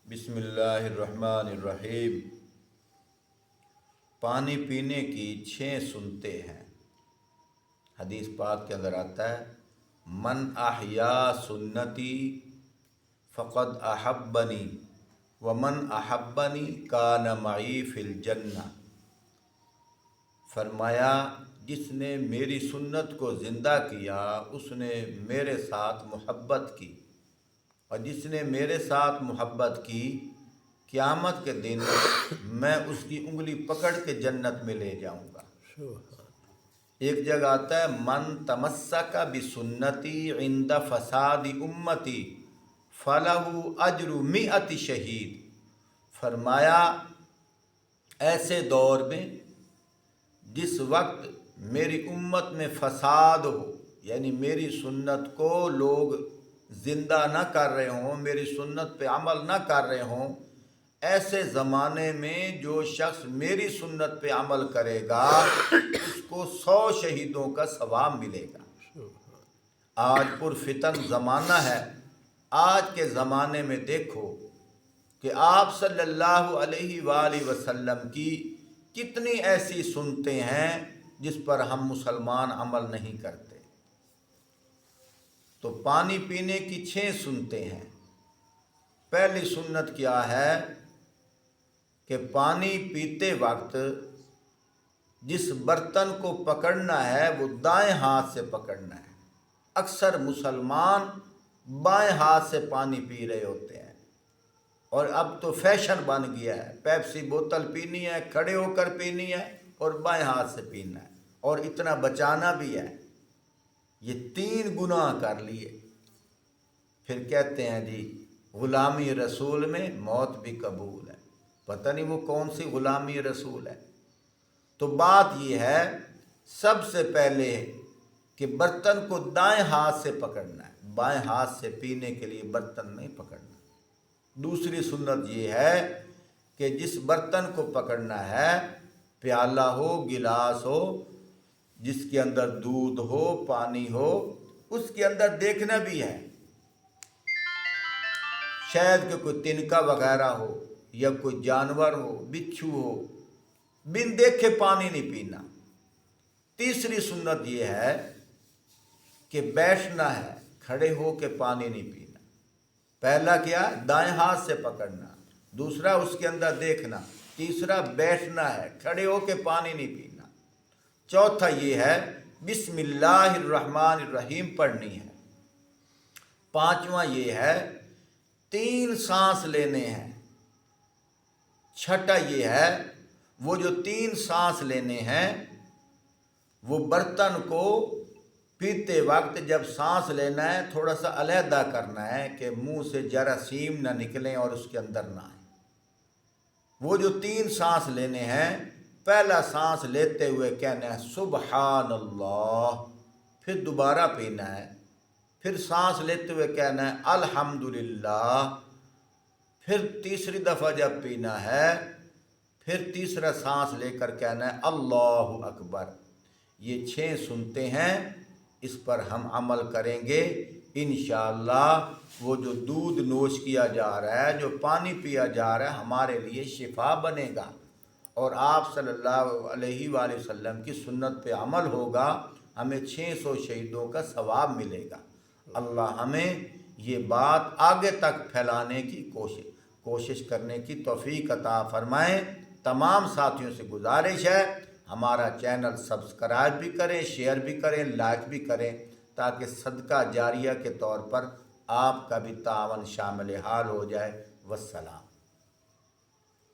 بسم اللہ الرحمن الرحیم۔ پانی پینے کی 6 سنتیں ہیں۔ حدیث پاک کے اندر آتا ہے من احیا سنتی فقد احبنی ومن احبنی کان معی فی الجنہ۔ فرمایا جس نے میری سنت کو زندہ کیا اس نے میرے ساتھ محبت کی، اور جس نے میرے ساتھ محبت کی قیامت کے دن میں اس کی انگلی پکڑ کے جنت میں لے جاؤں گا۔ ایک جگہ آتا ہے من تمسک بسنتی عند فساد امتی فلہ اجر 100 شہید۔ فرمایا ایسے دور میں جس وقت میری امت میں فساد ہو، یعنی میری سنت کو لوگ زندہ نہ کر رہے ہوں، میری سنت پہ عمل نہ کر رہے ہوں، ایسے زمانے میں جو شخص میری سنت پہ عمل کرے گا اس کو 100 شہیدوں کا ثواب ملے گا۔ آج پرفتن زمانہ ہے۔ آج کے زمانے میں دیکھو کہ آپ صلی اللہ علیہ وآلہ وسلم کی کتنی ایسی سنتیں ہیں جس پر ہم مسلمان عمل نہیں کرتے۔ تو پانی پینے کی 6 سنتیں ہیں۔ پہلی سنت کیا ہے کہ پانی پیتے وقت جس برتن کو پکڑنا ہے وہ دائیں ہاتھ سے پکڑنا ہے۔ اکثر مسلمان بائیں ہاتھ سے پانی پی رہے ہوتے ہیں، اور اب تو فیشن بن گیا ہے، پیپسی بوتل پینی ہے، کھڑے ہو کر پینی ہے اور بائیں ہاتھ سے پینا ہے، اور اتنا بچانا بھی ہے۔ یہ 3 گناہ کر لیے، پھر کہتے ہیں جی غلامی رسول میں موت بھی قبول ہے۔ پتہ نہیں وہ کون سی غلامی رسول ہے۔ تو بات یہ ہے سب سے پہلے کہ برتن کو دائیں ہاتھ سے پکڑنا ہے، بائیں ہاتھ سے پینے کے لیے برتن نہیں پکڑنا۔ دوسری سنت یہ ہے کہ جس برتن کو پکڑنا ہے، پیالہ ہو، گلاس ہو، جس کے اندر دودھ ہو، پانی ہو، اس کے اندر دیکھنا بھی ہے، شاید کہ کوئی تنکا وغیرہ ہو یا کوئی جانور ہو، بچھو ہو، بن دیکھے پانی نہیں پینا۔ تیسری سنت یہ ہے کہ بیٹھنا ہے، کھڑے ہو کے پانی نہیں پینا۔ پہلا کیا؟ دائیں ہاتھ سے پکڑنا، دوسرا اس کے اندر دیکھنا، تیسرا بیٹھنا ہے، کھڑے ہو کے پانی نہیں پینا۔ چوتھا یہ ہے بسم اللہ الرحمن الرحیم پڑھنی ہے۔ پانچواں یہ ہے 3 سانس لینے ہیں۔ چھٹا یہ ہے وہ جو 3 سانس لینے ہیں وہ برتن کو پیتے وقت جب سانس لینا ہے تھوڑا سا علیحدہ کرنا ہے کہ منہ سے جراثیم نہ نکلیں اور اس کے اندر نہ آئیں۔ وہ جو 3 سانس لینے ہیں، پہلا سانس لیتے ہوئے کہنا ہے سبحان اللہ، پھر دوبارہ پینا ہے، پھر سانس لیتے ہوئے کہنا ہے الحمدللہ، پھر تیسری دفعہ جب پینا ہے پھر تیسرا سانس لے کر کہنا ہے اللہ اکبر۔ یہ 6 سنتیں ہیں، اس پر ہم عمل کریں گے انشاءاللہ۔ وہ جو دودھ نوش کیا جا رہا ہے، جو پانی پیا جا رہا ہے، ہمارے لیے شفا بنے گا، اور آپ صلی اللہ علیہ وآلہ وسلم کی سنت پہ عمل ہوگا، ہمیں 600 شہیدوں کا ثواب ملے گا۔ اللہ ہمیں یہ بات آگے تک پھیلانے کی کوشش کرنے کی توفیق عطا فرمائیں۔ تمام ساتھیوں سے گزارش ہے ہمارا چینل سبسکرائب بھی کریں، شیئر بھی کریں، لائک بھی کریں، تاکہ صدقہ جاریہ کے طور پر آپ کا بھی تعاون شامل حال ہو جائے۔ والسلام۔